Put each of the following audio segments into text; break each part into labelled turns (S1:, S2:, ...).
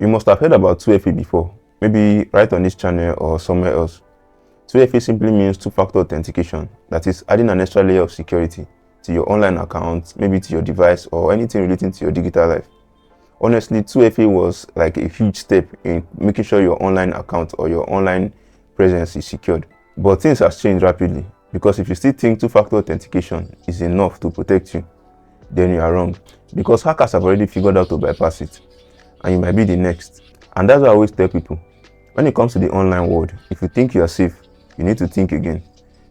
S1: You must have heard about 2FA before, maybe right on this channel or somewhere else. 2FA simply means two-factor authentication, that is adding an extra layer of security to your online account, maybe to your device or anything relating to your digital life. Honestly, 2FA was like a huge step in making sure your online account or your online presence is secured. But things have changed rapidly, because if you still think two-factor authentication is enough to protect you, then you are wrong, because hackers have already figured out to bypass it, and you might be the next. And that's why I always tell people, when it comes to the online world, if you think you are safe, you need to think again,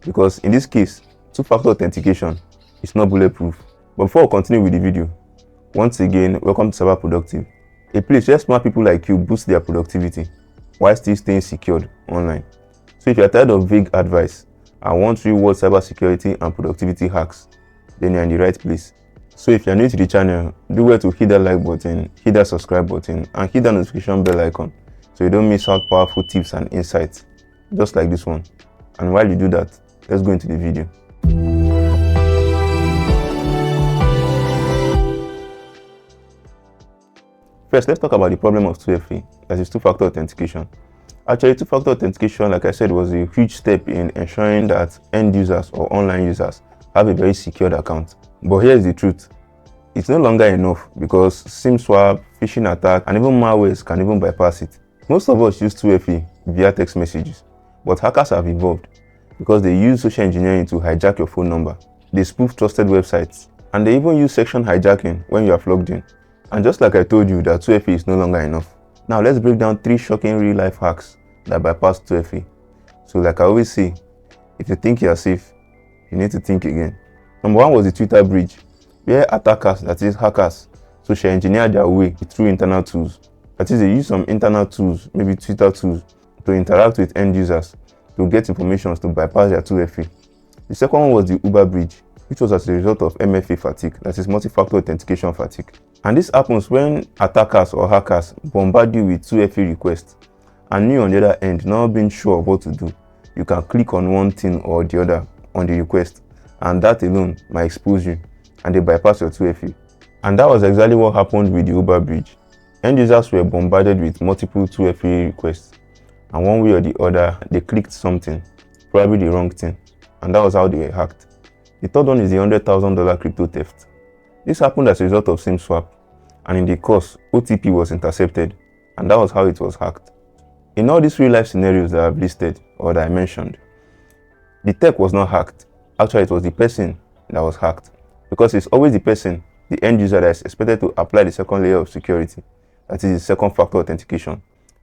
S1: because in this case, two-factor authentication is not bulletproof. But before we continue with the video, once again, welcome to CyberProductive, a place where smart people like you boost their productivity while still staying secured online. So if you are tired of vague advice and want real-world cybersecurity and productivity hacks, then you're in the right place. So if you're new to the channel, do well to hit that like button, hit that subscribe button, and hit that notification bell icon so you don't miss out powerful tips and insights just like this one. And while you do that, let's go into the video. First, let's talk about the problem of 2FA, that is two-factor authentication. Actually, two-factor authentication, like I said, was a huge step in ensuring that end users or online users have a very secured account. But here's the truth. It's no longer enough, because SIM swap, phishing attack, and even malwares can even bypass it. Most of us use 2FA via text messages, but hackers have evolved because they use social engineering to hijack your phone number. They spoof trusted websites, and they even use section hijacking when you are logged in. And just like I told you that 2FA is no longer enough, now let's break down 3 shocking real-life hacks that bypass 2FA. So like I always say, if you think you are safe, you need to think again. Number 1 was the Twitter breach, where attackers, that is hackers, social engineer their way through internal tools. That is, they use some internal tools, maybe Twitter tools, to interact with end users to get information to bypass their 2FA. The second one was the Uber breach, which was as a result of MFA fatigue, that is multi-factor authentication fatigue. And this happens when attackers or hackers bombard you with 2FA requests, and you on the other end not being sure of what to do. You can click on one thing or the other on the request, and that alone might expose you, and they bypass your 2FA. And that was exactly what happened with the Uber breach. End users were bombarded with multiple 2FA requests, and one way or the other, they clicked something, probably the wrong thing, and that was how they were hacked. The third one is the $100,000 crypto theft. This happened as a result of SIM swap, and in the course, OTP was intercepted, and that was how it was hacked. In all these real-life scenarios that I've listed or that I mentioned, the tech was not hacked. Actually, it was the person that was hacked, because it's always the person, the end user, that is expected to apply the second layer of security, that is the second factor authentication.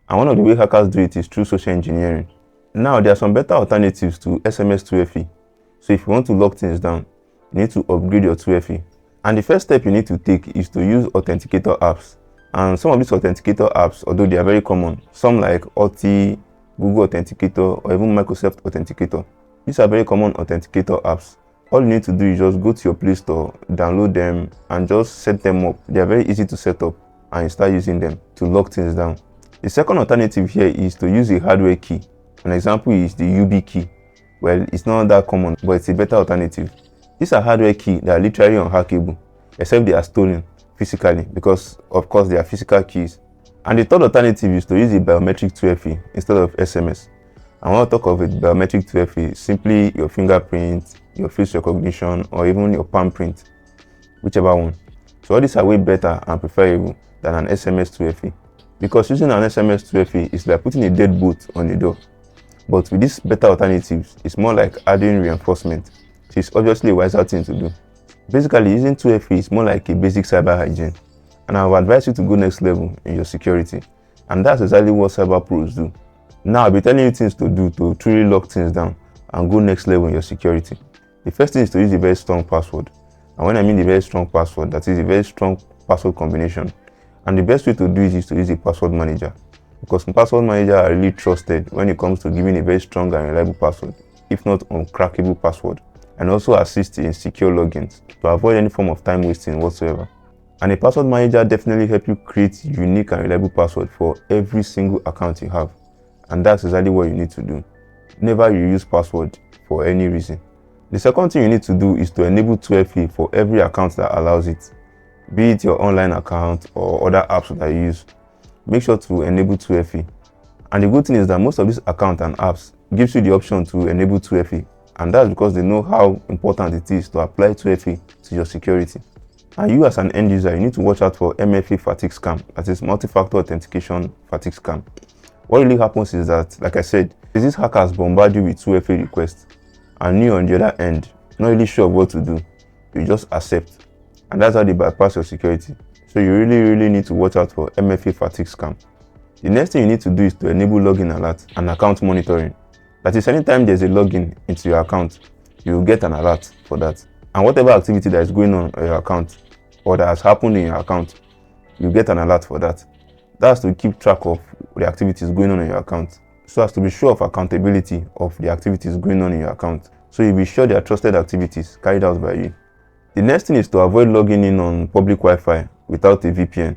S1: And one of the ways hackers do it is through social engineering. Now, there are some better alternatives to SMS 2FA. So if you want to lock things down, you need to upgrade your 2FA. And the first step you need to take is to use Authenticator apps. And some of these Authenticator apps, although they are very common, some like Authy, Google Authenticator, or even Microsoft Authenticator, these are very common Authenticator apps. All you need to do is just go to your Play Store, download them, and just set them up. They are very easy to set up, and you start using them to lock things down. The second alternative here is to use a hardware key. An example is the YubiKey. Well, it's not that common, but it's a better alternative. These are hardware keys that are literally unhackable, except they are stolen physically, because of course they are physical keys. And the third alternative is to use a biometric 2FA instead of SMS. And when I talk of a biometric 2FA, simply your fingerprint, your face recognition, or even your palm print, whichever one. So all these are way better and preferable than an SMS 2FA, because using an SMS 2FA is like putting a deadbolt on the door. But with these better alternatives, it's more like adding reinforcement. So it's obviously a wiser thing to do. Basically, using 2FA is more like a basic cyber hygiene, and I would advise you to go next level in your security. And that's exactly what cyber pros do. Now, I'll be telling you things to do to truly lock things down and go next level in your security. The first thing is to use a very strong password. And when I mean a very strong password, that is a very strong password combination. And the best way to do it is to use a password manager, because password managers are really trusted when it comes to giving a very strong and reliable password, if not uncrackable password, and also assist in secure logins to avoid any form of time wasting whatsoever. And a password manager definitely helps you create unique and reliable password for every single account you have. And that's exactly what you need to do. Never reuse password for any reason. The second thing you need to do is to enable 2FA for every account that allows it, be it your online account or other apps that you use. make sure to enable 2FA. And the good thing is that most of these accounts and apps gives you the option to enable 2FA, and that's because they know how important it is to apply 2FA to your security. And you as an end user, you need to watch out for MFA fatigue scam, that is multi-factor authentication fatigue scam. What really happens is that, like I said, these hackers bombard you with 2FA requests, and you on the other end, not really sure what to do, you just accept, and that's how they bypass your security. So you really need to watch out for MFA fatigue scam. The next thing you need to do is to enable login alert and account monitoring. That is, anytime there's a login into your account, you will get an alert for that. And whatever activity that is going on your account or that has happened in your account, you get an alert for that. That's to keep track of the activities going on in your account, so as to be sure of accountability of the activities going on in your account. So you'll be sure they are trusted activities carried out by you. The next thing is to avoid logging in on public Wi-Fi without a VPN.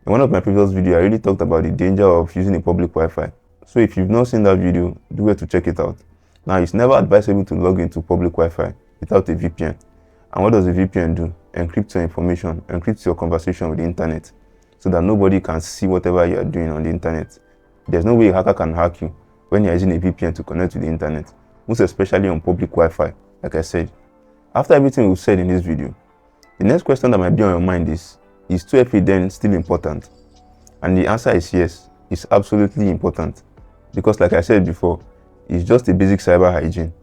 S1: In one of my previous videos, I really talked about the danger of using a public Wi-Fi. So if you've not seen that video, do well to check it out. Now, it's never advisable to log into public Wi-Fi without a VPN. And what does a VPN do? Encrypt your information, encrypt your conversation with the internet, so that nobody can see whatever you are doing on the internet. There's no way a hacker can hack you when you're using a VPN to connect to the internet, most especially on public Wi-Fi, like I said. After everything we've said in this video, the next question that might be on your mind is 2FA then still important? And the answer is yes, it's absolutely important. Because like I said before, it's just a basic cyber hygiene.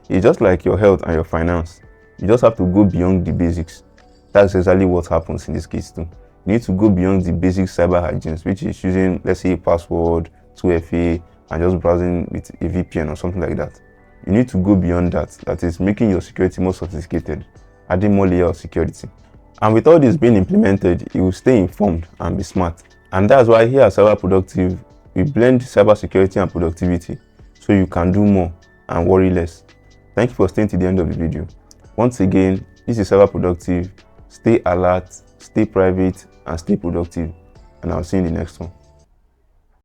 S1: It's just like your health and your finance. You just have to go beyond the basics. That's exactly what happens in this case too. You need to go beyond the basic cyber hygiene, which is using, let's say, a password, 2FA, and just browsing with a VPN or something like that. You need to go beyond that. That is making your security more sophisticated, adding more layer of security. And with all this being implemented, you will stay informed and be smart. And that's why here at CyberProductive, we blend cybersecurity and productivity, so you can do more and worry less. Thank you for staying to the end of the video. Once again, this is CyberProductive. Stay alert, stay private, and stay productive. And I'll see you in the next one.